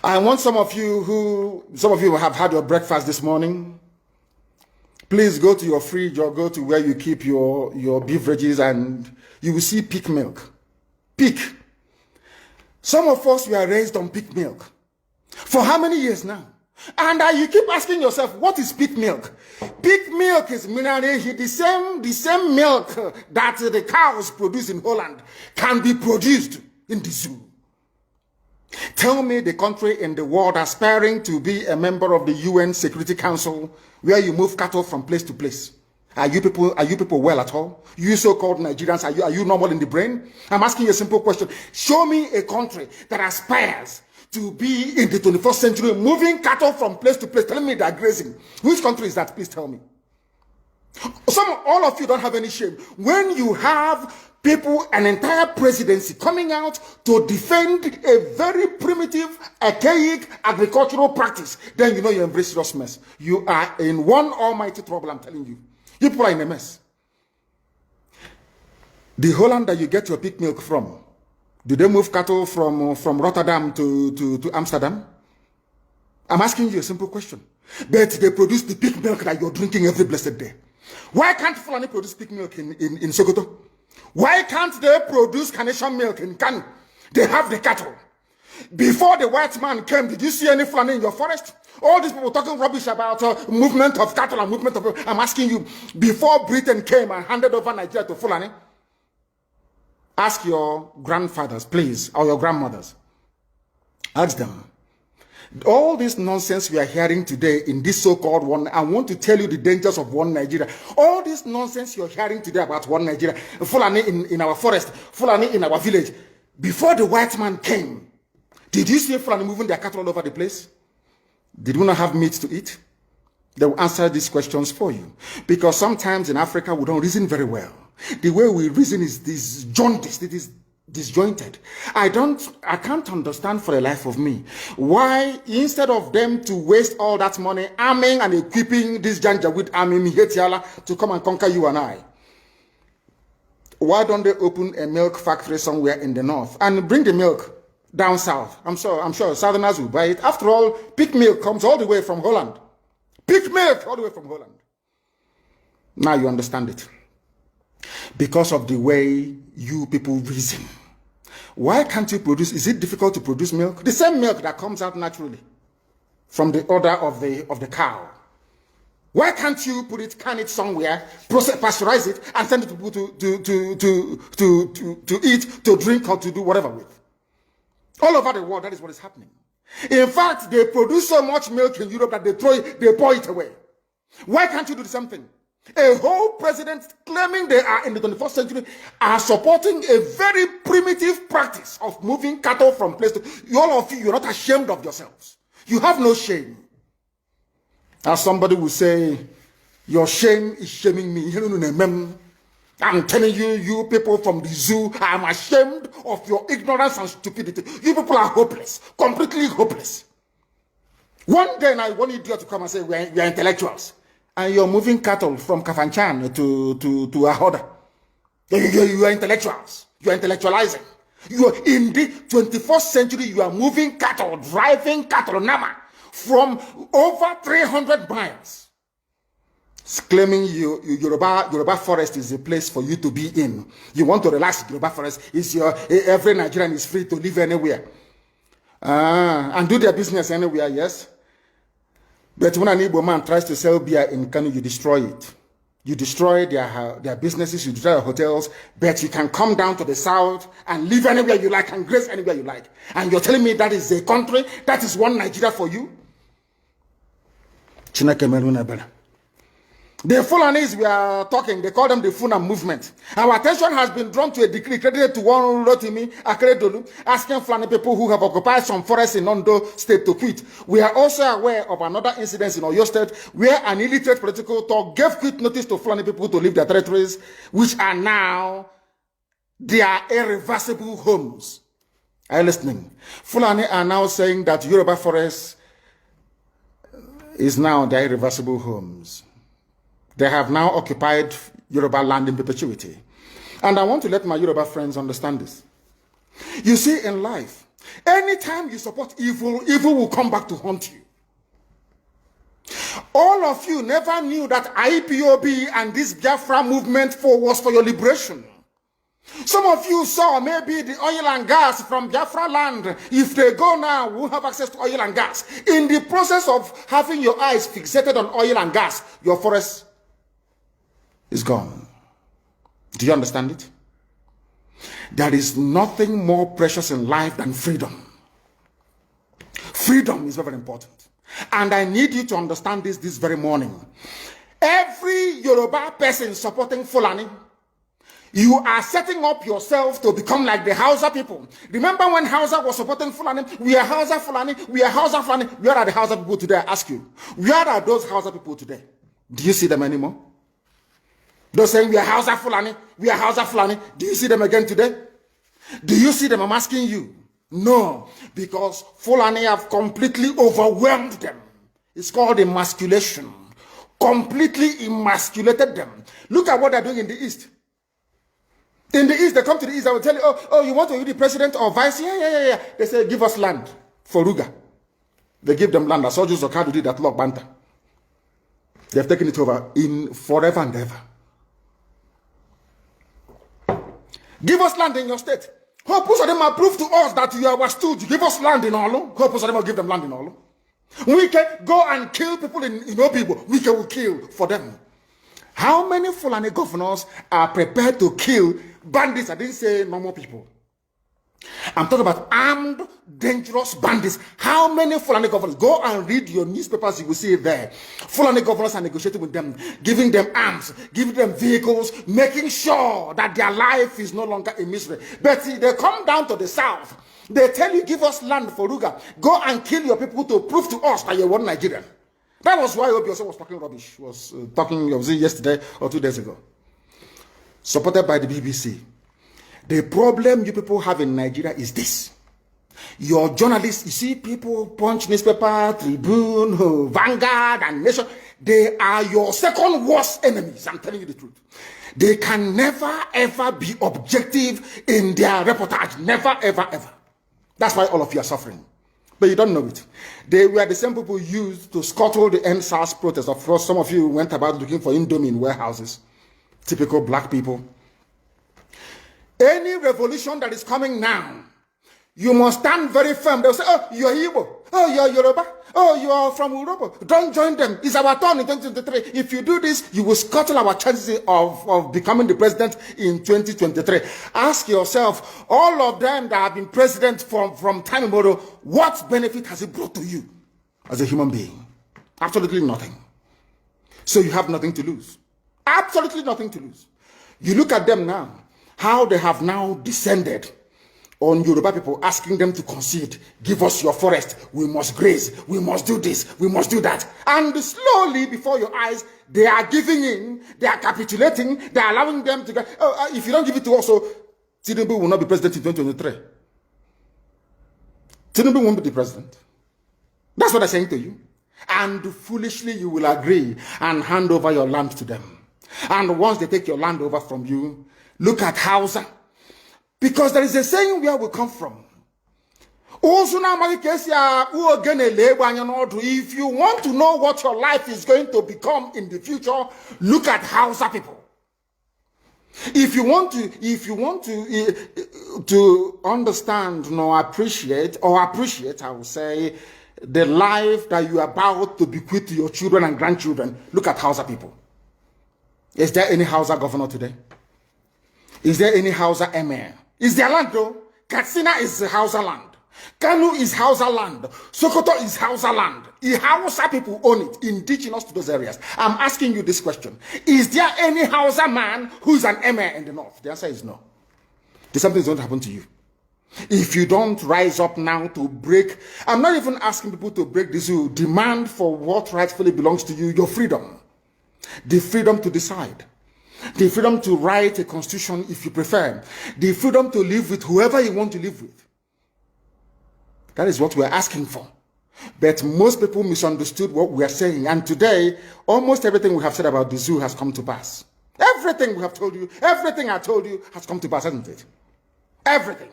I want some of you have had your breakfast this morning. Please go to your fridge or go to where you keep your beverages and you will see pig milk. Pig. Some of us were raised on pig milk. For how many years now? And you keep asking yourself, what is pig milk? Pig milk is the same milk that the cows produce in Holland can be produced in the zoo. Tell me the country in the world aspiring to be a member of the UN Security Council where you move cattle from place to place. Are you people well at all? You so-called Nigerians, are you normal in the brain? I'm asking you a simple question. Show me a country that aspires to be in the 21st century moving cattle from place to place, telling me they're grazing. Which country is that? Please tell me. All of you don't have any shame. When you have people, an entire presidency coming out to defend a very primitive, archaic agricultural practice, then you know you embrace serious mess. You are in one almighty trouble, I'm telling you. You people are in a mess. The Holland that you get your pig milk from, do they move cattle from Rotterdam to Amsterdam? I'm asking you a simple question. But they produce the pig milk that you're drinking every blessed day. Why can't Fulani produce pig milk in Sokoto? Why can't they produce carnation milk in Kanu? They have the cattle. Before the white man came, did you see any Fulani in your forest? All these people talking rubbish about movement of cattle and movement of... I'm asking you, before Britain came and handed over Nigeria to Fulani, ask your grandfathers, please, or your grandmothers. Ask them. All this nonsense we are hearing today in this so-called one, I want to tell you the dangers of one Nigeria. All this nonsense you're hearing today about one Nigeria, Fulani in our forest, Fulani in our village. Before the white man came, did you see Fulani moving their cattle all over the place? Did we not have meat to eat? They will answer these questions for you. Because sometimes in Africa, we don't reason very well. The way we reason is this jaundiced, it is disjointed. I can't understand for the life of me why instead of them to waste all that money arming and equipping this Janjaweed army Mihetiala to come and conquer you and I, why don't they open a milk factory somewhere in the north and bring the milk down south? I'm sure Southerners will buy it. After all, pig milk comes all the way from Holland. Pig milk all the way from Holland. Now you understand it. Because of the way you people reason. Why can't you produce? Is it difficult to produce milk? The same milk that comes out naturally from the udder of the cow. Why can't you can it somewhere, pasteurize it, and send it to people to eat, to drink, or to do whatever with? All over the world, that is what is happening. In fact, they produce so much milk in Europe that they pour it away. Why can't you do the same thing? A whole president claiming they are in the 21st century are supporting a very primitive practice of moving cattle from place to... All of you, you're not ashamed of yourselves. You have no shame. As somebody will say, your shame is shaming me. I'm telling you, you people from the zoo, I'm ashamed of your ignorance and stupidity. You people are hopeless, completely hopeless. One day I want idiot to come and say, we are intellectuals. And you're moving cattle from Kafanchan to Ahoda. You are intellectuals. You are intellectualizing. You are in the 21st century, you are moving cattle, driving cattle, Nama, from over 300 miles. It's claiming Yoruba forest is a place for you to be in. You want to relax, Yoruba forest is every Nigerian is free to live anywhere. And do their business anywhere, yes. But when an Igbo man tries to sell beer in Kanu, you destroy it. You destroy their businesses, you destroy their hotels, but you can come down to the south and live anywhere you like and graze anywhere you like. And you're telling me that is a country, that is one Nigeria for you? The Fulanis we are talking, they call them the Funa movement. Our attention has been drawn to a decree credited to one Rotimi Akredolu, asking Fulani people who have occupied some forests in Ondo State to quit. We are also aware of another incident in Oyo State where an illiterate political talk gave quit notice to Fulani people to leave their territories, which are now their irreversible homes. Are you listening? Fulani are now saying that Yoruba forest is now their irreversible homes. They have now occupied Yoruba land in perpetuity. And I want to let my Yoruba friends understand this. You see, in life, Anytime you support evil, evil will come back to haunt you. All of you never knew that IPOB and this Biafra movement was for your liberation. Some of you saw maybe the oil and gas from Biafra land. If they go now, we'll have access to oil and gas. In the process of having your eyes fixated on oil and gas, your forest is gone. Do you understand it? There is nothing more precious in life than freedom. Freedom is very important. And I need you to understand this very morning. Every Yoruba person supporting Fulani, you are setting up yourself to become like the Hausa people. Remember when Hausa was supporting Fulani? We are Hausa Fulani. We are Hausa Fulani. Where are the Hausa people today? I ask you. Where are those Hausa people today? Do you see them anymore? Those saying we are Hausa Fulani. We are Hausa Fulani. Do you see them again today? Do you see them? I'm asking you. No, because Fulani have completely overwhelmed them. It's called emasculation. Completely emasculated them. Look at what they're doing in the East. In the East, they come to the East, I will tell you, oh, you want to be the president or vice? Yeah. They say, give us land for Ruga. They give them land. I saw Joseph Okado did that Lord Banta. They have taken it over in forever and ever. Give us land in your state. Hope of them prove to us that you are stood. Give us land in Olo. Hope of them will give them land in Olo. We can go and kill people in Obibo. We can kill for them. How many Fulani governors are prepared to kill bandits? I didn't say normal people. I'm talking about armed, dangerous bandits. How many Fulani governors? Go and read your newspapers, you will see it there. Fulani governors are negotiating with them, giving them arms, giving them vehicles, making sure that their life is no longer a misery. But see, they come down to the south. They tell you, give us land for Ruga. Go and kill your people to prove to us that you're one Nigerian. That was why Obioso was talking rubbish. Was was it yesterday or 2 days ago. Supported by the BBC. The problem you people have in Nigeria is this. Your journalists, you see people, Punch newspaper, Tribune, Vanguard, and Nation, they are your second worst enemies. I'm telling you the truth. They can never, ever be objective in their reportage. Never, ever, ever. That's why all of you are suffering. But you don't know it. They were the same people used to scuttle the NSAS protest. Of course, some of you went about looking for Indomie in warehouses. Typical black people. Any revolution that is coming now, you must stand very firm. They'll say, oh, you're Igbo. Oh, you're Yoruba. Oh, you are from Europe. Don't join them. It's our turn in 2023. If you do this, you will scuttle our chances of becoming the president in 2023. Ask yourself, all of them that have been president from time immemorial, what benefit has it brought to you as a human being? Absolutely nothing. So you have nothing to lose. Absolutely nothing to lose. You look at them now, how they have now descended on Yoruba people, asking them to concede, give us your forest, we must graze, we must do this, we must do that. And slowly, before your eyes, they are giving in, they are capitulating, they are allowing them to get, if you don't give it to us, so Tinubu will not be president in 2023. Tinubu won't be the president. That's what I'm saying to you. And foolishly, you will agree and hand over your land to them. And once they take your land over from you, look at Hausa. Because there is a saying where we come from. If you want to know what your life is going to become in the future, look at Hausa people. If you want to understand appreciate, I will say, the life that you are about to bequeath to your children and grandchildren, look at Hausa people. Is there any Hausa governor today? Is there any Hausa emir? Is their land though? Katsina is Hausa land. Kanu is Hausa land. Sokoto is Hausa land. The Hausa people own it, indigenous to those areas. I'm asking you this question. Is there any Hausa man who's an emir in the north? The answer is no. Something's going to happen to you. If you don't rise up now to break, I'm not even asking people to break this, you demand for what rightfully belongs to you, your freedom. The freedom to decide. The freedom to write a constitution if you prefer. The freedom to live with whoever you want to live with. That is what we're asking for. But most people misunderstood what we are saying. And today, almost everything we have said about the zoo has come to pass. Everything we have told you, everything I told you has come to pass, hasn't it? Everything.